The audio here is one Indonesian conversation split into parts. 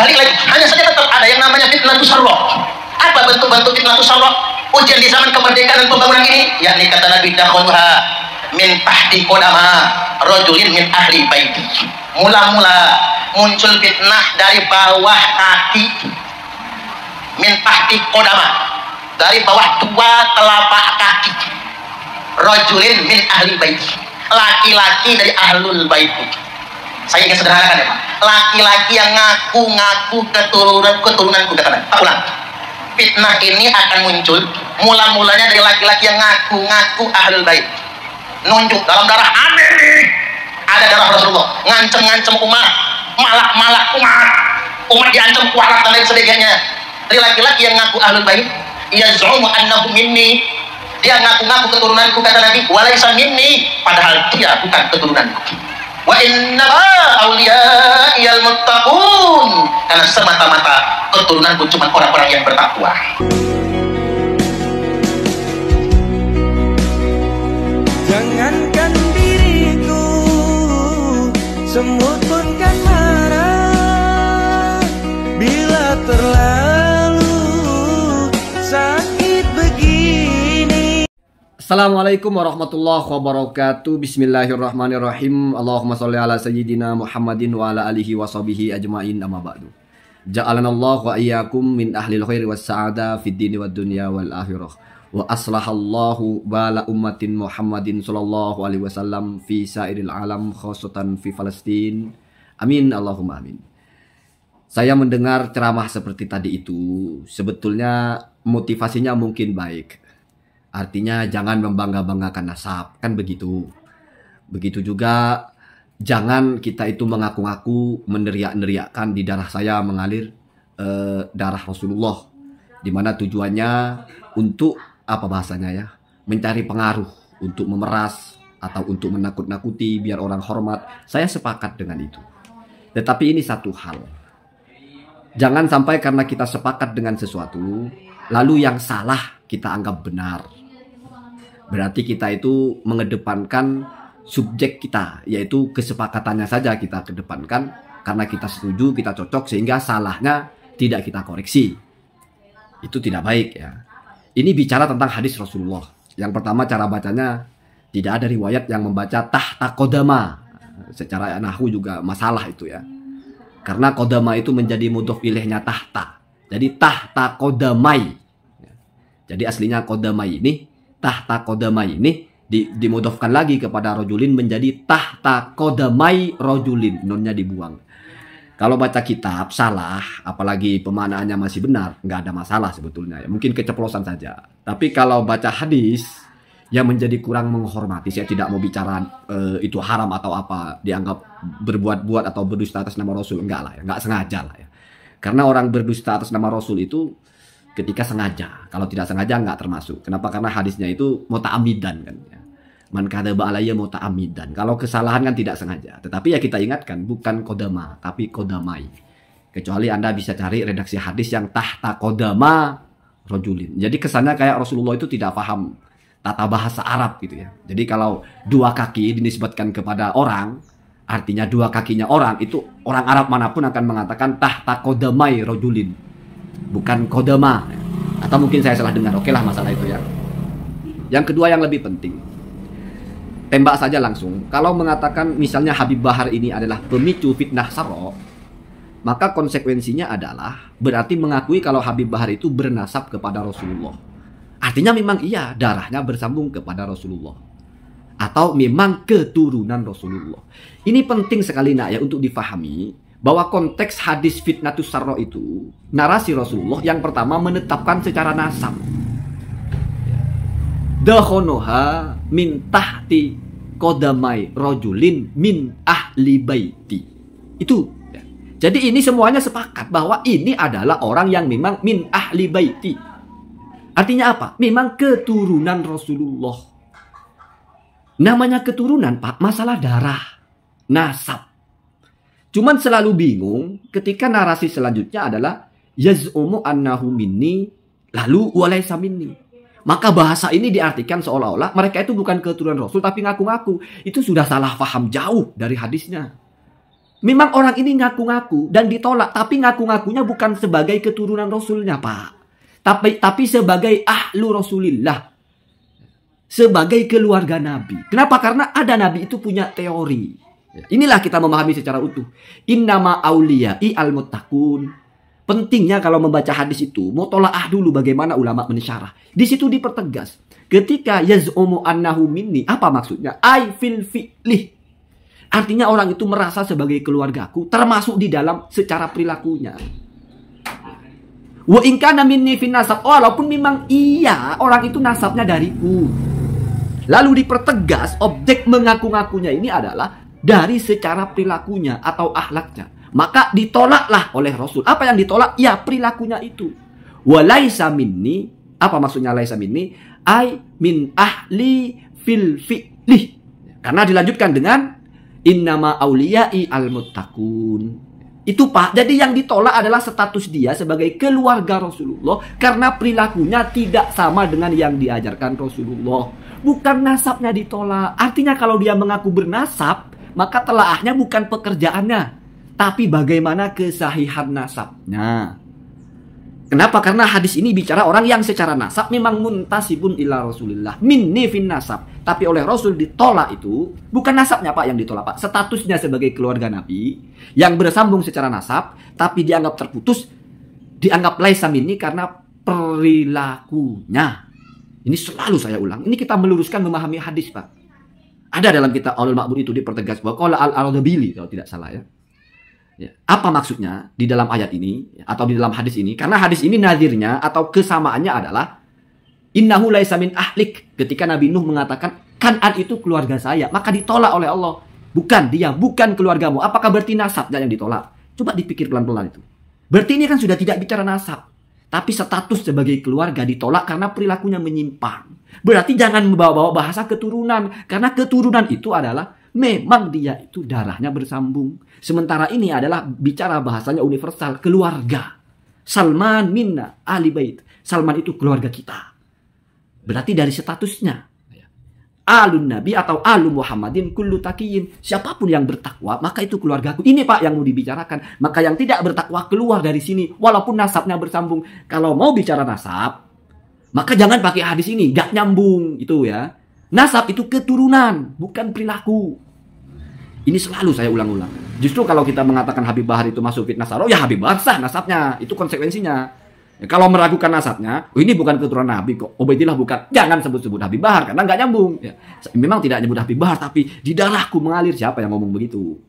balik lagi, hanya saja tetap ada yang namanya fitnatus sarra. Apa bentuk-bentuk fitnatus sarra? Ujian di zaman kemerdekaan dan pembangunan ini, yakni kata Nabi, dakhulha min tahti qodama rajulin min ahli baiti. Mula-mula muncul fitnah dari bawah kaki, min tahti qodama, dari bawah dua telapak kaki, rajulin min ahli baiti, laki-laki dari ahlul bait. Saya ingin sederhanakan ya Pak, laki-laki yang ngaku-ngaku keturunanku, kata Nabi. Tak ulang, fitnah ini akan muncul mula-mulanya dari laki-laki yang ngaku-ngaku ahlul bait, nunjuk dalam darah aneh, ada darah Rasulullah, ngancem-ngancem umat, malak-malak umat diancam kualat dan lain sebagainya. Dari laki-laki yang ngaku ahlul bait, yaz'umu annahu minni, dia ngaku-ngaku keturunanku, kata Nabi, walaysa minni, padahal dia bukan keturunanku. Wa innama awliya'iyal muttaqun, karena semata-mata keturunanku cuma orang-orang yang bertakwa. Jangankan diriku, semut pun kan marah bila terlalu sakit begini. Assalamualaikum warahmatullahi wabarakatuh. Bismillahirrahmanirrahim. Allahumma sholli ala sayyidina Muhammadin wa ala alihi wa sahbihi ajma'in, amma ba'du. Ja'alanallahu wa iyyakum min ahlil khairi was sa'ada fid dini wad dunya wal akhirah. Wa aslahallahu bala ummatin Muhammadin sallallahu alaihi wasallam fi sairil alam khususan fi Palestin. Amin Allahumma amin. Saya mendengar ceramah seperti tadi itu, sebetulnya motivasinya mungkin baik. Artinya jangan membangga-banggakan nasab, kan begitu. Begitu juga jangan kita itu mengaku-ngaku meneriak-neriakkan di darah saya mengalir darah Rasulullah, di mana tujuannya untuk apa bahasanya ya, mencari pengaruh, untuk memeras atau untuk menakut-nakuti biar orang hormat. Saya sepakat dengan itu. Tetapi ini satu hal, jangan sampai karena kita sepakat dengan sesuatu lalu yang salah kita anggap benar. Berarti kita itu mengedepankan subjek kita, yaitu kesepakatannya saja kita kedepankan karena kita setuju, kita cocok, sehingga salahnya tidak kita koreksi. Itu tidak baik ya. Ini bicara tentang hadis Rasulullah. Yang pertama, cara bacanya tidak ada riwayat yang membaca tahta kodama. Secara nahwu juga masalah itu ya. Karena kodama itu menjadi mudhof ilaihnya tahta. Jadi tahta kodamai. Jadi aslinya kodamai ini, tahta kodamai ini dimudhofkan lagi kepada rojulin menjadi tahta kodamai rojulin. Nunnya dibuang. Kalau baca kitab salah, apalagi pemanaannya masih benar, nggak ada masalah sebetulnya. Mungkin keceplosan saja. Tapi kalau baca hadis yang menjadi kurang menghormati, saya tidak mau bicara itu haram atau apa, dianggap berbuat-buat atau berdusta atas nama Rasul, enggak lah ya, nggak sengaja lah ya. Karena orang berdusta atas nama Rasul itu ketika sengaja, kalau tidak sengaja nggak termasuk. Kenapa? Karena hadisnya itu muta'amidan kan ya. Man kadzaba alayya muta'amidan. Kalau kesalahan kan tidak sengaja. Tetapi ya kita ingatkan, bukan kodama, tapi kodamai. Kecuali Anda bisa cari redaksi hadis yang tahta kodama rojulin. Jadi kesannya kayak Rasulullah itu tidak paham tata bahasa Arab gitu ya. Jadi kalau dua kaki dinisbatkan kepada orang, artinya dua kakinya orang, itu orang Arab manapun akan mengatakan tahta kodamai rojulin, bukan kodama. Atau mungkin saya salah dengar. Oke lah masalah itu ya. Yang kedua yang lebih penting, tembak saja langsung. Kalau mengatakan misalnya Habib Bahar ini adalah pemicu fitnah sarro, maka konsekuensinya adalah berarti mengakui kalau Habib Bahar itu bernasab kepada Rasulullah. Artinya memang iya darahnya bersambung kepada Rasulullah, atau memang keturunan Rasulullah. Ini penting sekali nak ya untuk difahami bahwa konteks hadis fitnatus sarro itu narasi Rasulullah yang pertama menetapkan secara nasab. Dakhonoha min tahti kodamai rojulin min ahli baiti. Itu ya. Jadi ini semuanya sepakat bahwa ini adalah orang yang memang min ahli baiti. Artinya apa? Memang keturunan Rasulullah. Namanya keturunan Pak, masalah darah, nasab. Cuman selalu bingung ketika narasi selanjutnya adalah yaz'umu annahu minni lalu walaysa minni. Maka bahasa ini diartikan seolah-olah mereka itu bukan keturunan Rasul tapi ngaku-ngaku. Itu sudah salah paham jauh dari hadisnya. Memang orang ini ngaku-ngaku dan ditolak, tapi ngaku-ngakunya bukan sebagai keturunan Rasulnya, Pak. Tapi sebagai ahlu Rasulillah. Sebagai keluarga Nabi. Kenapa? Karena ada Nabi itu punya teori. Inilah kita memahami secara utuh. Innama auliyai al-muttaqun. Pentingnya kalau membaca hadis itu, mutola'ah dulu bagaimana ulama mensyarah. Di situ dipertegas. Ketika yaz'umu annahu minni, apa maksudnya? Ai fil fi'lih. Artinya orang itu merasa sebagai keluargaku, termasuk di dalam secara perilakunya. Wa in kana minni fin nasab, walaupun memang iya orang itu nasabnya dariku. Lalu dipertegas objek mengaku-ngakunya ini adalah dari secara perilakunya atau akhlaknya. Maka ditolaklah oleh Rasul. Apa yang ditolak? Ya perilakunya itu. Wa laisa minni, apa maksudnya laisa minni? Ai min ahli fil fi'lih. Karena dilanjutkan dengan innama auliyai al-muttaqun. Itu Pak, jadi yang ditolak adalah status dia sebagai keluarga Rasulullah karena perilakunya tidak sama dengan yang diajarkan Rasulullah. Bukan nasabnya ditolak. Artinya kalau dia mengaku bernasab, maka telaahnya bukan pekerjaannya, tapi bagaimana kesahihan nasabnya. Kenapa? Karena hadis ini bicara orang yang secara nasab memang muntasibun ila Rasulillah, minni fin nasab. Tapi oleh Rasul ditolak itu, bukan nasabnya Pak yang ditolak Pak. Statusnya sebagai keluarga Nabi, yang bersambung secara nasab, tapi dianggap terputus, dianggap laisa minni karena perilakunya. Ini selalu saya ulang, ini kita meluruskan memahami hadis Pak. Ada dalam kitab Aulul Ma'bur itu dipertegas bahwa qala al-Ardabili kalau tidak salah ya. Apa maksudnya di dalam ayat ini atau di dalam hadis ini? Karena hadis ini nazirnya atau kesamaannya adalah innahu laisa min ahlik. Ketika Nabi Nuh mengatakan Kan'an itu keluarga saya, maka ditolak oleh Allah. Bukan dia, bukan keluargamu. Apakah berarti nasabnya yang ditolak? Coba dipikir pelan-pelan itu. Berarti ini kan sudah tidak bicara nasab, tapi status sebagai keluarga ditolak karena perilakunya menyimpang. Berarti jangan membawa-bawa bahasa keturunan, karena keturunan itu adalah memang dia itu darahnya bersambung. Sementara ini adalah bicara bahasanya universal, keluarga. Salman minna ahli bait. Salman itu keluarga kita. Berarti dari statusnya. Alun Nabi atau Alu Muhammadin kullu taqiyin. Siapapun yang bertakwa, maka itu keluargaku. Ini Pak yang mau dibicarakan. Maka yang tidak bertakwa keluar dari sini, walaupun nasabnya bersambung. Kalau mau bicara nasab, maka jangan pakai hadis ini, gak nyambung itu ya. Nasab itu keturunan, bukan perilaku. Ini selalu saya ulang-ulang. Justru kalau kita mengatakan Habib Bahar itu masuk fitnah saro, ya Habib Bahar sah nasabnya. Itu konsekuensinya. Ya, kalau meragukan nasabnya, oh ini bukan keturunan Nabi kok. Ubaidillah bukan. Jangan sebut-sebut Habib Bahar karena nggak nyambung. Ya, memang tidak nyebut Habib Bahar, tapi di darahku mengalir. Siapa yang ngomong begitu?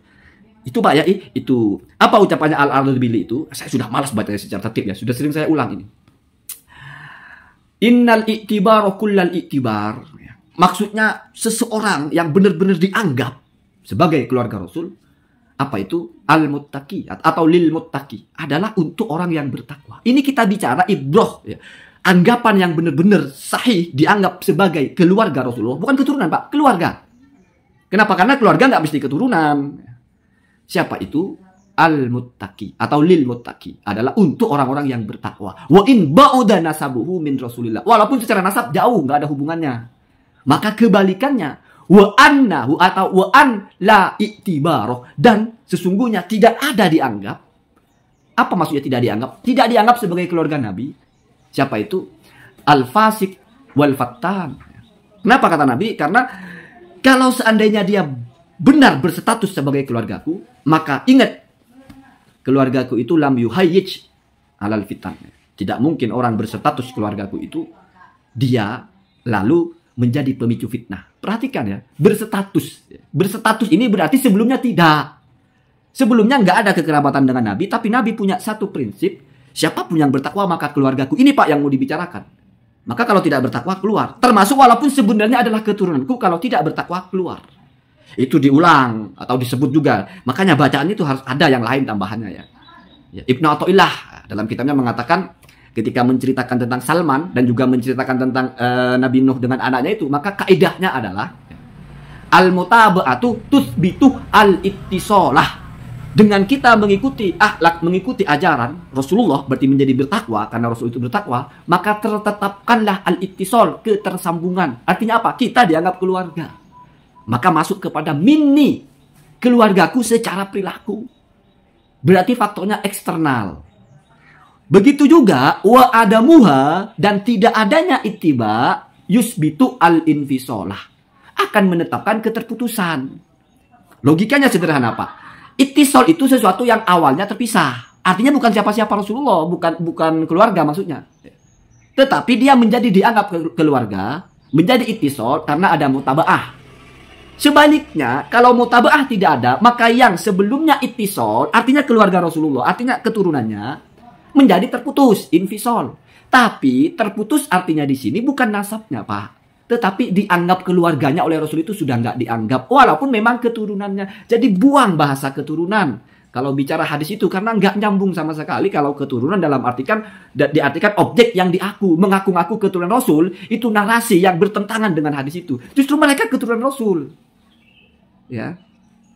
Itu Pak ya, itu. Apa ucapannya Al-Ardabili itu? Saya sudah malas bacanya secara tertib ya. Sudah sering saya ulang ini. Innal i'tibar kullal i'tibar. Maksudnya seseorang yang benar-benar dianggap sebagai keluarga Rasul, apa itu? Al-muttaqi atau lil muttaqi adalah untuk orang yang bertakwa. Ini kita bicara ibroh ya. Anggapan yang benar-benar sahih dianggap sebagai keluarga Rasulullah, bukan keturunan Pak, keluarga. Kenapa? Karena keluarga nggak mesti keturunan. Siapa itu? Al-muttaqi atau lil muttaqi adalah untuk orang-orang yang bertakwa. Wa in ba'uda nasabuhu min Rasulillah. Walaupun secara nasab jauh, nggak ada hubungannya. Maka kebalikannya, wa annahu atau wa an la i'tibaroh, dan sesungguhnya tidak ada dianggap. Apa maksudnya tidak dianggap? Tidak dianggap sebagai keluarga Nabi. Siapa itu? Al-fasik wal fattan. Kenapa kata Nabi? Karena kalau seandainya dia benar berstatus sebagai keluargaku, maka ingat, keluargaku itu lam yuhayyij alal fitan. Tidak mungkin orang berstatus keluargaku itu dia lalu menjadi pemicu fitnah. Perhatikan ya, berstatus. Berstatus ini berarti sebelumnya tidak. Sebelumnya nggak ada kekerabatan dengan Nabi, tapi Nabi punya satu prinsip, siapapun yang bertakwa maka keluargaku. Ini Pak yang mau dibicarakan. Maka kalau tidak bertakwa keluar. Termasuk walaupun sebenarnya adalah keturunanku, kalau tidak bertakwa keluar. Itu diulang atau disebut juga. Makanya bacaan itu harus ada yang lain tambahannya ya. Ibnu Athaillah dalam kitabnya mengatakan, ketika menceritakan tentang Salman dan juga menceritakan tentang Nabi Nuh dengan anaknya itu, maka kaidahnya adalah al-mutaba'atu tuthbitu al-ittisalah. Dengan kita mengikuti akhlak, mengikuti ajaran Rasulullah, berarti menjadi bertakwa karena Rasul itu bertakwa, maka tertetapkanlah al-ittisal, ketersambungan. Artinya apa? Kita dianggap keluarga. Maka masuk kepada minni. keluargaku secara perilaku. Berarti faktornya eksternal. Begitu juga wa adamuha, dan tidak adanya ittiba yusbitu al-infisolah, akan menetapkan keterputusan. Logikanya sederhana, Pak. Ittisal itu sesuatu yang awalnya terpisah. Artinya bukan siapa-siapa Rasulullah, bukan keluarga maksudnya. Tetapi dia menjadi dianggap keluarga, menjadi ittisal karena ada mutabaah. Sebaliknya, kalau mutabaah tidak ada, maka yang sebelumnya ittisal, artinya keluarga Rasulullah, artinya keturunannya, menjadi terputus, infisol. Tapi terputus artinya di sini bukan nasabnya, Pak. Tetapi dianggap keluarganya oleh Rasul itu sudah nggak dianggap. Walaupun memang keturunannya. Jadi buang bahasa keturunan. Kalau bicara hadis itu, karena nggak nyambung sama sekali. Kalau keturunan dalam diartikan objek yang diaku. Mengaku-ngaku keturunan Rasul, itu narasi yang bertentangan dengan hadis itu. Justru mereka keturunan Rasul. Ya,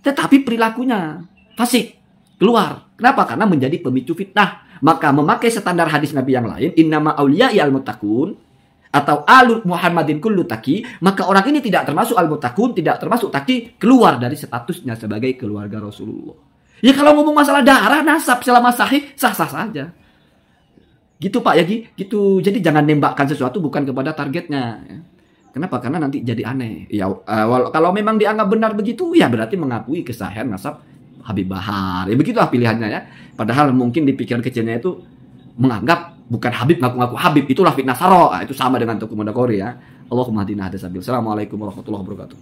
tetapi perilakunya fasik, keluar. Kenapa? Karena menjadi pemicu fitnah. Maka memakai standar hadis Nabi yang lain, innama auliya'i al-muttaqun, atau alul Muhammadin kullu taqi, maka orang ini tidak termasuk al-muttaqun, tidak termasuk taqi, keluar dari statusnya sebagai keluarga Rasulullah. Ya kalau ngomong masalah darah, nasab selama sahih, sah-sah saja. Gitu Pak ya, gitu. Jadi jangan nembakkan sesuatu bukan kepada targetnya. Kenapa? Karena nanti jadi aneh. Ya, kalau memang dianggap benar begitu, ya berarti mengakui kesahihan nasab Habib Bahar. Ya begitulah pilihannya ya. Padahal mungkin di pikiran kecilnya itu menganggap bukan Habib ngaku-ngaku Habib, itulah fitnah saro. Itu sama dengan Tuku Modakori ya. Allahumma hadina hadasabil. Assalamualaikum warahmatullahi wabarakatuh.